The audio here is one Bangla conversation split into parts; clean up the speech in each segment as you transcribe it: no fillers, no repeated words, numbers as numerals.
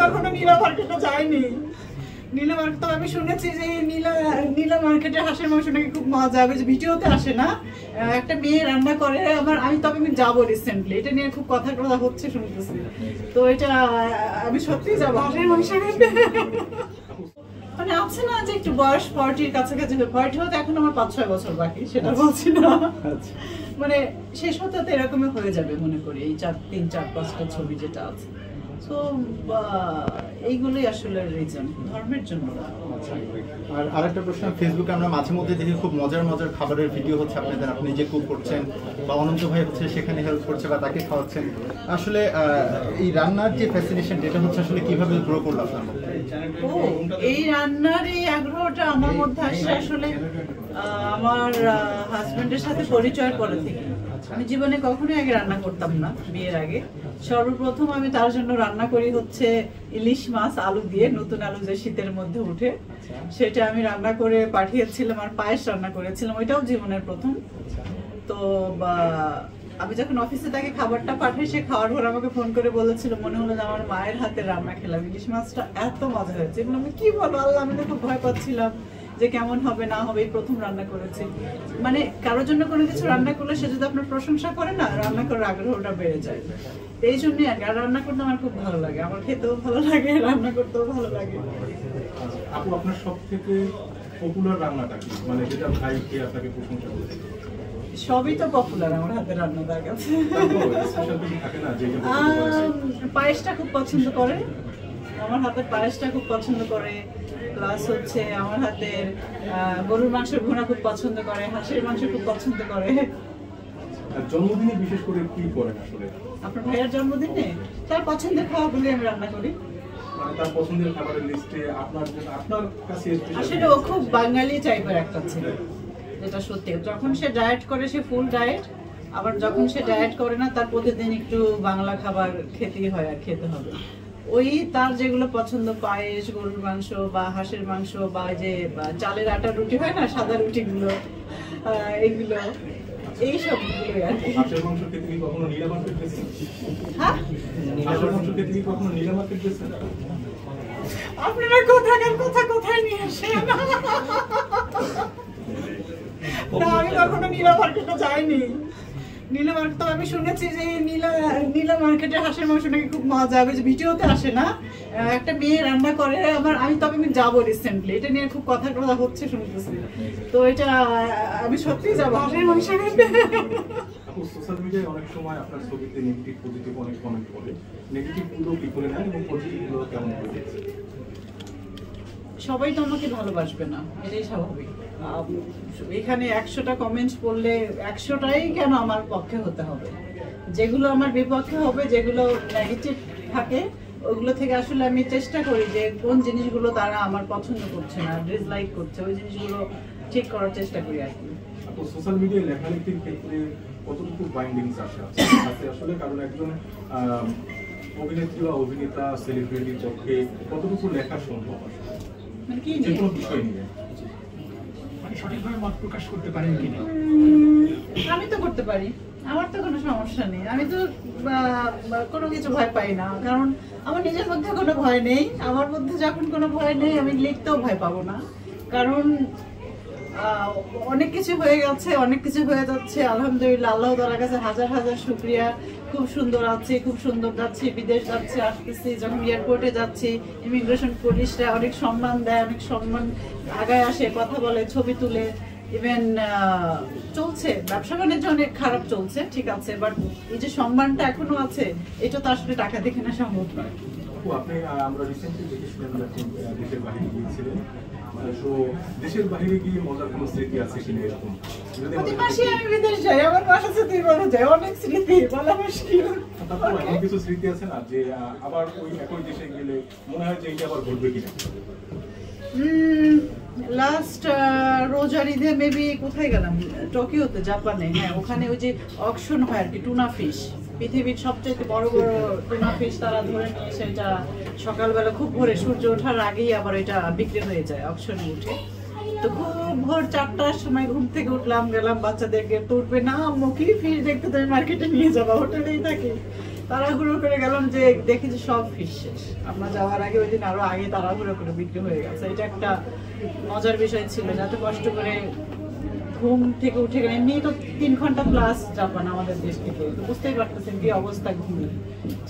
কখনো নীলা মার্কেটে যাইনি। নীলা মার্কেট তো আমি শুনেছি যে নীলা মার্কেটের হাঁসের মাংস নাকি খুব মজা, যে ভিডিওতে আসে না, একটা মেয়ে রান্না করে। আমি যাবো রিসেন্টলি, এটা নিয়ে খুব কথা হচ্ছে শুনতেছি। তো এটা আমি সত্যিই যাবো হাঁসের মাংস খেতে। মানে আছে না যে একটু বয়স 40-র কাছাকাছি, 40 হতে এখন আমার 5-6 বছর বাকি, সেটা বলছি না, মানে শেষ হতে তো এরকমই হয়ে যাবে মনে করি, এই 3-4-5টা ছবি যেটা আছে। তো এইগুলোই আসলে রিজন, ধর্মের জন্য। আর আরেকটা প্রশ্ন, ফেসবুকে আমরা মাঝে মধ্যে দেখি খুব মজার মজার খাবারের ভিডিও হচ্ছে আপনাদের, আপনি যে কুক করছেন বা অনন্ত ভাই হচ্ছে সেখানে হেল্প করছে বা তাকে খাওয়াচ্ছেন। আসলে এই রান্নার যে ফ্যাসিনেশন, এটা হচ্ছে আসলে কিভাবে গ্রো করলো আপনার মধ্যে? এই রান্নার এই আগ্রহটা আমার মধ্যে আসছে আসলে আমার হাজবেন্ডের সাথে পরিচয়ের পরে থেকে। আমি জীবনে কখনোই আগে রান্না করতাম না বিয়ের আগে। সর্বপ্রথম আমি তার জন্য রান্না করি হচ্ছে ইলিশ মাছ আলু দিয়ে, নতুন আলু যে শীতের মধ্যে উঠে, সেটা আমি রান্না করে পাঠিয়েছিলাম, আর পায়েস রান্না করেছিলাম, ওইটাও জীবনের প্রথম। তো আমি যখন অফিসে তাকে খাবারটা পাঠাই, সে খাওয়ার পর আমাকে ফোন করে বলেছিল মনে হলো যে আমার মায়ের হাতে রান্না খেলাম, ইলিশ মাছটা এত মজা হয়েছে। আমি কি বলবো আল্লাহ, আমি তো খুব ভয় পাচ্ছিলাম যে কেমন হবে না হবে, এই প্রথম রান্না করেছি। মানে কারোর জন্য কোনো কিছু রান্না করলে সে যদি আপনার প্রশংসা করে না, রান্না করার আগ্রহটা বেড়ে যায়। এই জন্যই আর কি, আর রান্না করতে আমার খুব ভালো লাগে, আমার খেতেও ভালো লাগে, রান্না করতেও ভালো লাগে। আপু, আপনার সবথেকে পপুলার রান্নাটা কি, মানে যেটা ভাই খেয়ে আপনাকে প্রশংসা করেছে? সবই তো পপুলার আমার হাতের রান্না, তার কাছে। পায়েসটা খুব পছন্দ করে, আমার হাতের পায়েসটা খুব পছন্দ করে, প্লাস হচ্ছে আমার হাতের গরুর মাংসের ভুনা খুব পছন্দ করে, হাঁসের মাংস খুব পছন্দ করে। জন্মদিনে বিশেষ করে কি করেন আসলে? আপনার ভাইয়ের জন্মদিনে তার পছন্দের খাবারগুলো আমি রান্না করি। মানে তার পছন্দের খাবারের লিস্টে আপনার কাছে আসলে ও খুব বাঙালি টাইপের একটা ছিল, যেটা সত্যি। যখন সে ডায়েট করে সে ফুল ডায়েট, আবার যখন সে ডায়েট করে না তার প্রতিদিন একটু বাংলা খাবার খেতেই হয়, আর খেতে হবে। ওই তার যেগুলো পছন্দ, পায়েস, গরুর মাংস বা হাঁসের মাংস বা যে চালের আটার রুটি হয় না, সাদা রুটিগুলো, এইগুলো, এই সবগুলোই আর কি। হাঁসের মাংস খেতে কি কখনো নীলা মার্কেট গেছেন? হ্যাঁ, হাঁসের মাংস খেতে কি কখনো নীলা মার্কেট গেছেন? আপনারা কোথায় নিয়ে আসেন? আমি কখনো নীলা মার্কেটে যাইনি। নীলা মার্কেট তো আমি শুনেছি যে নীলা মার্কেটের হাঁসের মাংস নাকি খুব মজা, যে ভিডিওতে আসে না, একটা মেয়ে রান্না করে। আমি যাবো রিসেন্টলি, এটা নিয়ে খুব কথা হচ্ছে শুনতেছি। তো এটা আমি সত্যিই যাবো হাঁসের মাংস খেতে। সোশ্যাল মিডিয়ায় অনেক সময় আপনার ছবিতে নেগেটিভ পজিটিভ অনেক কমেন্ট করে, নেগেটিভ গুলো কি করে নেন এবং পজিটিভ গুলো কেমন করে? সবাই তো আমাকে ভালোবাসবে না, এটাই স্বাভাবিক। এখানে 100টা কমেন্টস পড়লে 100টাই কেন আমার পক্ষে হতে হবে? যেগুলো আমার বিপক্ষে হবে, যেগুলো নেগেটিভ থাকে, ওগুলো থেকে আসলে আমি চেষ্টা করি যে কোন জিনিসগুলো তারা আমার পছন্দ করছে না, ডিসলাইক করছে, ওই জিনিসগুলো ঠিক করার চেষ্টা করি আর কি। সোশ্যাল মিডিয়ায় লেখালেখির ক্ষেত্রে কতটুকু বাইন্ডিংস আসে আসলে, কারণ একজন অভিনেত্রী বা অভিনেতা সেলিব্রিটির পক্ষে কতটুকু লেখা সম্ভব? মানে কি যে কোনো বিষয় নিয়ে সঠিকভাবে মত প্রকাশ করতে পারেন কিনা? আমি তো করতে পারি, আমার তো কোনো সমস্যা নেই। আমি তো কোনো কিছু ভয় পাই না, কারণ আমার নিজের মধ্যে কোনো ভয় নেই। আমার মধ্যে যখন কোনো ভয় নেই, আমি লিখতেও ভয় পাবো না, কারণ অনেক কিছু হয়ে গেছে, অনেক কিছু হয়ে যাচ্ছে। আলহামদুলিল্লাহ, আল্লাহ তাআলার কাছে হাজার হাজার শুকরিয়া। খুব সুন্দর আছি, খুব সুন্দর যাচ্ছি, বিদেশ যাচ্ছি, আসতেছি, যখন এয়ারপোর্টে যাচ্ছি ইমিগ্রেশন পুলিশরা অনেক সম্মান দেয়, অনেক সম্মান আগায় আসে, কথা বলে, ছবি তুলে। ইভেন চলছে ব্যবসা বাণিজ্য অনেক খারাপ চলছে, ঠিক আছে, বাট এই যে সম্মানটা এখনো আছে, এটা তো আসলে টাকা দেখে না সম্ভব নয়। আপনি আমরা রিসেন্টলি দেখেছিলাম যখন দেশের বাইরে গিয়েছিলেন, তো দেশের বাইরে গিয়ে মজার কোনো স্মৃতি আছে কিনা এরকম? প্রতি মাসে আমি বিদেশ যাই, আমার বাসা থেকে বলা যায়, অনেক স্মৃতি বলা মুশকিল। তারপর এমন কিছু স্মৃতি আছে না যে আবার ওই একই দেশে গেলে মনে হয় যে এটা আবার ঘটবে কিনা? লাস্ট রোজার ঈদে মেবি কোথায় গেলাম, টোকিওতে, জাপানে। হ্যাঁ, ওখানে ওই যে অকশন হয় আর কি, টুনা ফিশ, পৃথিবীর সবচেয়ে বড় বড় টুনা ফিশ তারা ধরে নিয়ে এসে, এটা সকালবেলা খুব ভোরে সূর্য ওঠার আগেই আবার এটা বিক্রি হয়ে যায় অকশনে উঠে। তো খুব ভোর 4টার সময় ঘুম থেকে উঠলাম, গেলাম বাচ্চাদেরকে, তো উঠবে না আম্মু কি ফিশ দেখতে, তুমি মার্কেটে নিয়ে যাবো, হোটেলেই থাকি। তাড়াহুড়ো করে গেলাম যে দেখি যে সব ফিশ শেষ। আমরা যাওয়ার আগে ওই দিন আরো আগে তাড়াহুড়ো করে বিক্রি হয়ে গেছে। এটা একটা মজার বিষয় ছিল, যাতে কষ্ট করে ঘুম থেকে উঠে গেলে, এমনি তো 3 ঘন্টা প্লাস জাপান আমাদের দেশ থেকে, তো বুঝতেই পারতেছেন কি অবস্থা ঘুমিয়ে,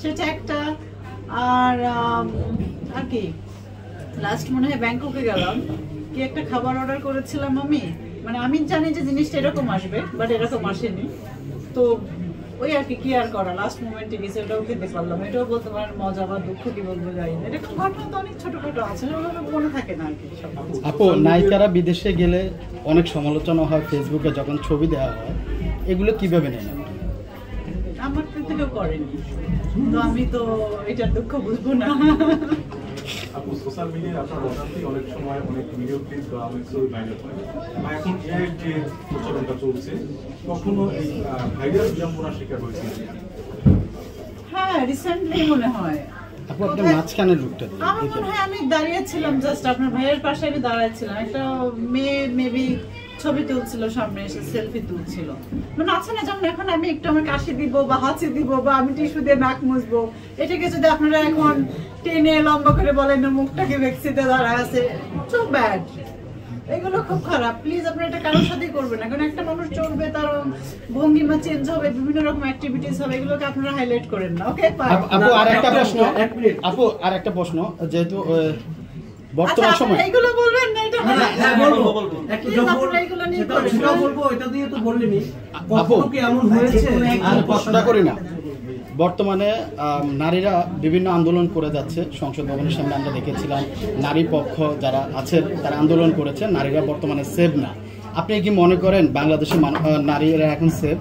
সেটা একটা। আর কি লাস্ট মনে হয় ব্যাংককে গেলাম, কি একটা খাবার অর্ডার করেছিলাম আমি, মানে আমি জানি যে জিনিসটা এরকম আসবে, বাট এরকম আসেনি। তো ওই আর কি আর করা, লাস্ট মোমেন্টে গেছে, ওটাও খেতে পারলাম। এটাও বলতে পারেন মজা বা দুঃখ কি বলবো যাই না, এরকম ঘটনা তো অনেক ছোটখাটো আছে, ওগুলো মনে থাকে না আর কি। আপু, নায়িকারা বিদেশে গেলে অনেক সমালোচনা হয় ফেসবুকে যখন ছবি দেওয়া হয়, এগুলো কিভাবে নেন? আমার তো কেউ করেনি, তো আমি তো এটার দুঃখ বুঝবো না। আপু, সোশ্যাল মিডিয়ায় আপনার অজান্তেই অনেক সময় অনেক ভিডিও ক্লিপ বা অনেক ছবি ভাইরাল হয়, বা এখন এর যে প্রচলনটা চলছে, কখনো এই ভাইরাল বিড়ম্বনার শিকার হয়েছে? হ্যাঁ, রিসেন্টলি মনে হয়। আপু, আপনি মাঝখানে লুকটা দিন। আমার মনে হয় আমি দাঁড়িয়েছিলাম, জাস্ট আপনার ভাইয়ের পাশে আমি দাঁড়াইছিলাম, একটা মেয়ে মেবি ছবি তুলছিল, সামনে এসে সেলফি তুলছিল, মানে আছে না যেমন এখন আমি একটু আমার কাশি দিব বা হাঁচি দিব বা আমি টিস্যু দিয়ে নাক মুছবো, এটাকে যদি আপনারা এখন টেনে লম্বা করে বলেন না মুখটাকে ভ্যাকসিতে দাঁড়ায় আছে, সো ব্যাড। এগুলো খুব খারাপ, প্লিজ আপনারা এটা কারোর সাথেই করবেন না, কারণ একটা মানুষ চলবে, তার ভঙ্গিমা চেঞ্জ হবে, বিভিন্ন রকম অ্যাক্টিভিটিস হবে, এগুলোকে আপনারা হাইলাইট করেন না। ওকে আপু, আর একটা প্রশ্ন, যেহেতু বর্তমান সময় এইগুলো বলবেন না, এটা বলবো এইগুলো নিয়ে বলবো, এটা দিয়ে তো বললেনি। আপু, কি এমন হয়েছে? আর প্রশ্নটা করি না, বর্তমানে নারীরা বিভিন্ন আন্দোলন করে যাচ্ছে, সংসদ ভবনের সামনে আমরা দেখেছিলাম নারী পক্ষ যারা আছে তারা আন্দোলন করেছে, নারীরা বর্তমানে সেভ না। আপনি কি মনে করেন বাংলাদেশের নারীরা এখন সেভ?